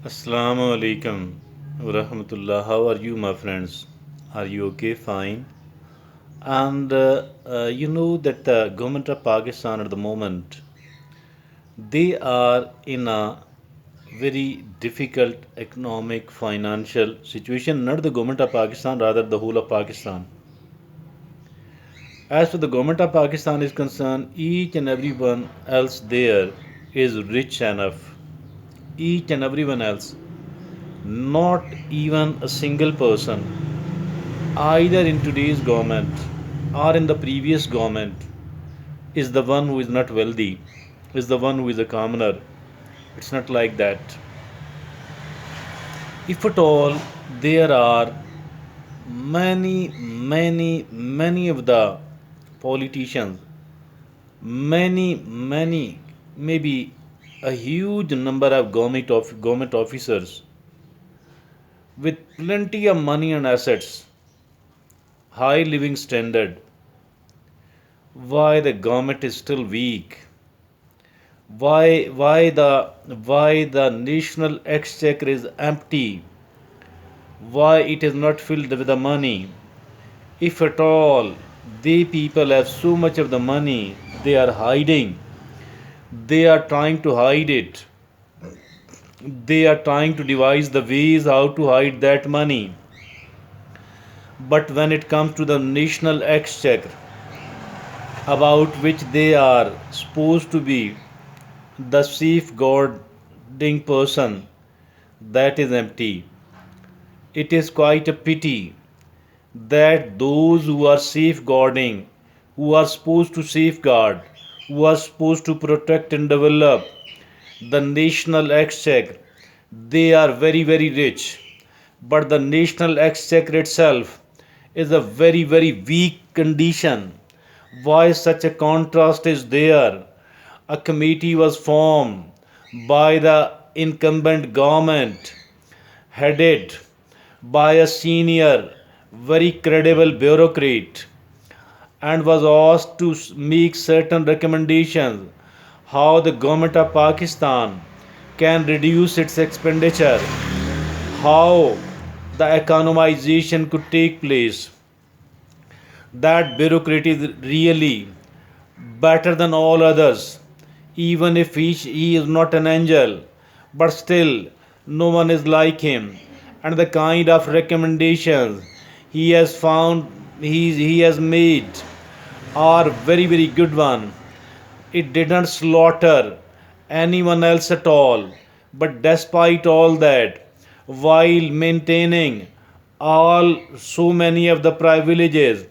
Assalamu alaikum wa rahmatullah. How are you, my friends? Are you okay? Fine. And you know that the government of Pakistan at the moment, they are in a very difficult economic financial situation. Not the government of Pakistan, rather the whole of Pakistan. As for the government of Pakistan is concerned, each and everyone else there is rich enough. Each and everyone else, not even a single person either in today's government or in the previous government is the one who is not wealthy, is the one who is a commoner. It's not like that. If at all, there are many of the politicians, many, maybe a huge number of government officers with plenty of money and assets, high living standard, why the government is still weak, why the national exchequer is empty, why it is not filled with the money. If at all they people have so much of the money, they are hiding, they are trying to hide it, they are trying to devise the ways how to hide that money. But when it comes to the national exchequer, about which they are supposed to be the safeguarding person, that is empty. It is quite a pity that those who are safeguarding, who are supposed to safeguard, who are supposed to protect and develop the national exchequer, they are very rich. But the national exchequer itself is a very weak condition. Why such a contrast is there? A committee was formed by the incumbent government, headed by a senior, very credible bureaucrat, and was asked to make certain recommendations how the government of Pakistan can reduce its expenditure, how the economization could take place. That bureaucrat is really better than all others, even if he is not an angel, but still no one is like him. And the kind of recommendations he has found, he has made are very good one. It didn't slaughter anyone else at all, but despite all that, while maintaining all so many of the privileges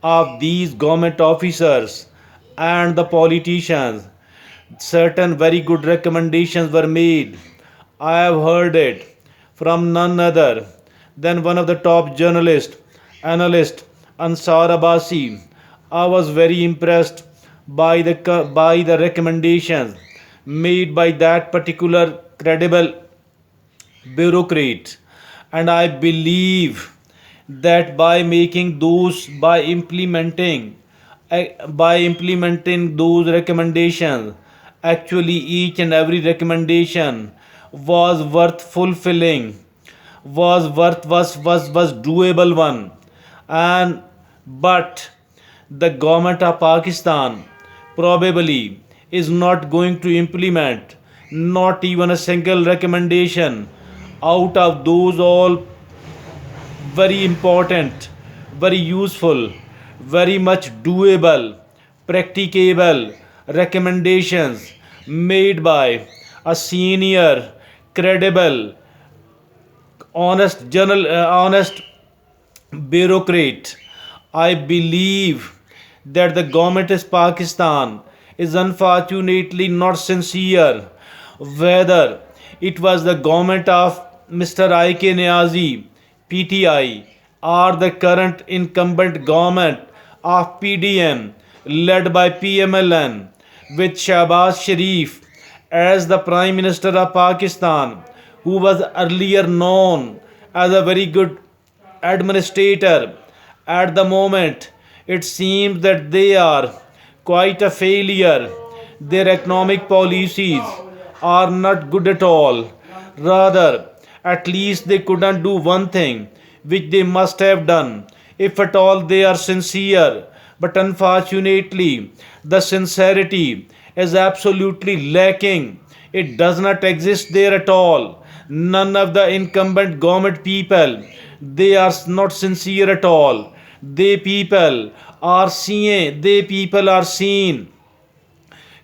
of these government officers and the politicians, certain very good recommendations were made. I have heard it from none other than one of the top journalists, analyst Ansar Abbasi. I was very impressed by the recommendations made by that particular credible bureaucrat, and I believe that by implementing those recommendations, actually each and every recommendation was worth fulfilling, was doable one. And but the government of Pakistan probably is not going to implement not even a single recommendation out of those all very important, very useful, very much doable, practicable recommendations made by a senior, credible, honest bureaucrat. I believe that the government of Pakistan is unfortunately not sincere. Whether it was the government of Mr. I.K. Niazi, PTI, or the current incumbent government of PDM led by PMLN with Shahbaz Sharif as the Prime Minister of Pakistan, who was earlier known as a very good administrator. At the moment, it seems that they are quite a failure. Their economic policies are not good at all. Rather, at least they couldn't do one thing which they must have done, if at all they are sincere. But unfortunately, the sincerity is absolutely lacking. It does not exist there at all. None of the incumbent government people, they are not sincere at all. They people are seen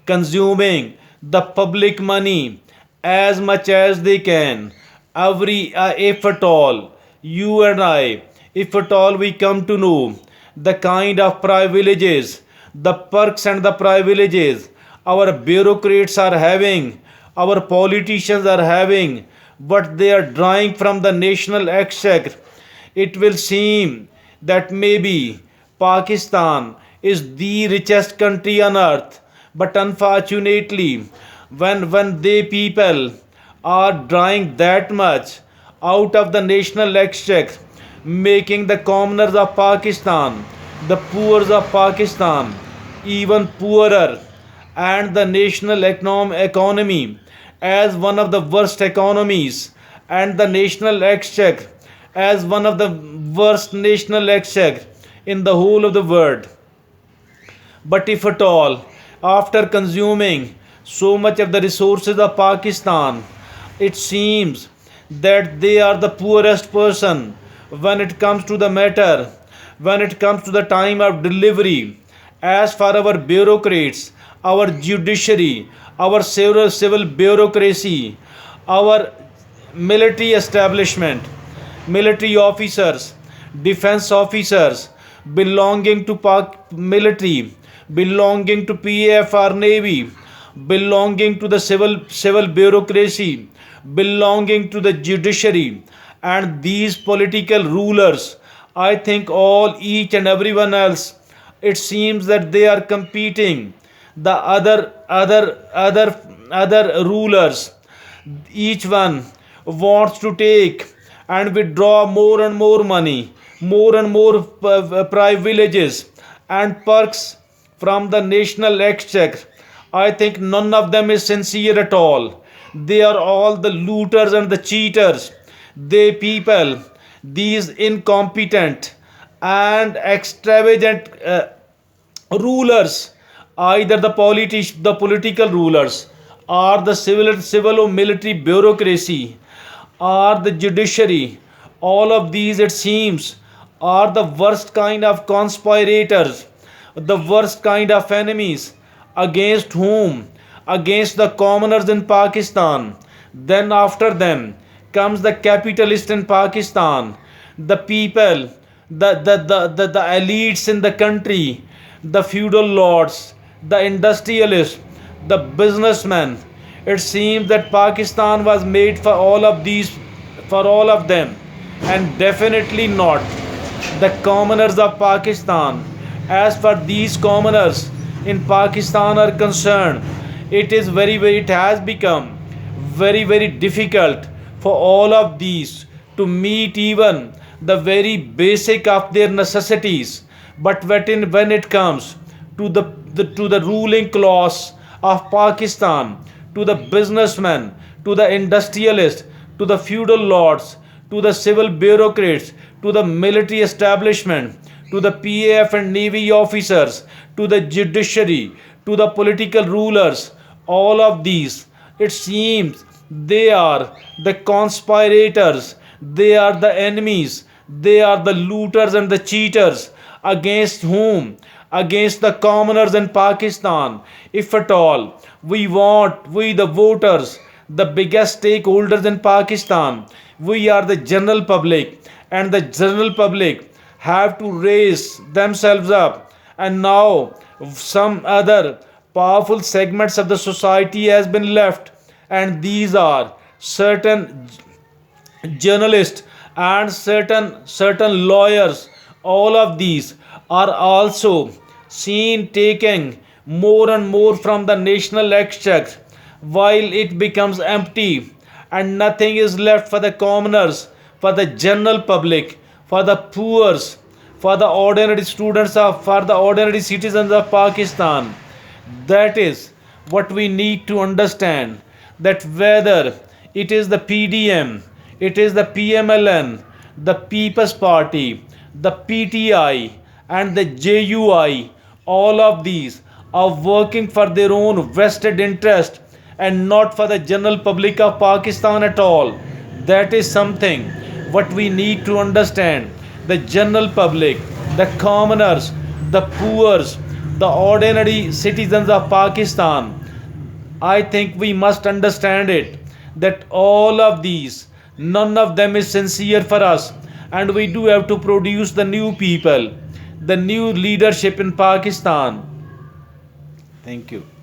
consuming the public money as much as they can. If at all, you and I, if at all we come to know the kind of privileges, the perks and the privileges our bureaucrats are having, our politicians are having, what they are drawing from the national exchequer, it will seem that maybe Pakistan is the richest country on earth. But unfortunately, when they people are drawing that much out of the national exchequer, making the commoners of Pakistan, the poor of Pakistan, even poorer, and the national economy as one of the worst economies, and the national exchequer as one of the worst national exchequer in the whole of the world. But if at all, after consuming so much of the resources of Pakistan, it seems that they are the poorest person when it comes to the matter, when it comes to the time of delivery. As for our bureaucrats, our judiciary, our civil bureaucracy, our military establishment, military officers, defense officers belonging to military, belonging to PAF or Navy, belonging to the civil bureaucracy, belonging to the judiciary, and these political rulers. I think all each and everyone else. It seems that they are competing the other rulers. Each one wants to take and withdraw more and more money, more and more privileges and perks from the national exchequer. I think none of them is sincere at all. They are all the looters and the cheaters. They people, these incompetent and extravagant rulers, either the political rulers, or the civil or military bureaucracy, or the judiciary, all of these, it seems, are the worst kind of conspirators, the worst kind of enemies. Against whom? Against the commoners in Pakistan. Then after them comes the capitalist in Pakistan, the people, the elites in the country, the feudal lords, the industrialists, the businessmen. It seems that Pakistan was made for all of these, for all of them, and definitely not the commoners of Pakistan. As for these commoners in Pakistan are concerned, it has become very difficult for all of these to meet even the very basic of their necessities. But when it comes to the ruling class of Pakistan, to the businessmen, to the industrialists, to the feudal lords, to the civil bureaucrats, to the military establishment, to the PAF and Navy officers, to the judiciary, to the political rulers, all of these, it seems they are the conspirators, they are the enemies, they are the looters and the cheaters. Against whom? Against the commoners in Pakistan. If at all we the voters, the biggest stakeholders in Pakistan, we are the general public, and the general public have to raise themselves up. And now some other powerful segments of the society has been left, and these are certain journalists and certain lawyers. All of these are also seen taking more and more from the national exchequer, while it becomes empty and nothing is left for the commoners, for the general public, for the poor, for the ordinary students of, for the ordinary citizens of Pakistan. That is what we need to understand, that whether it is the PDM, it is the PMLN, the People's Party, the PTI, and the JUI. All of these are working for their own vested interest and not for the general public of Pakistan at all. That is something what we need to understand. The general public, the commoners, the poors, the ordinary citizens of Pakistan, I think we must understand it that all of these, none of them is sincere for us, and we do have to produce the new people, the new leadership in Pakistan. Thank you.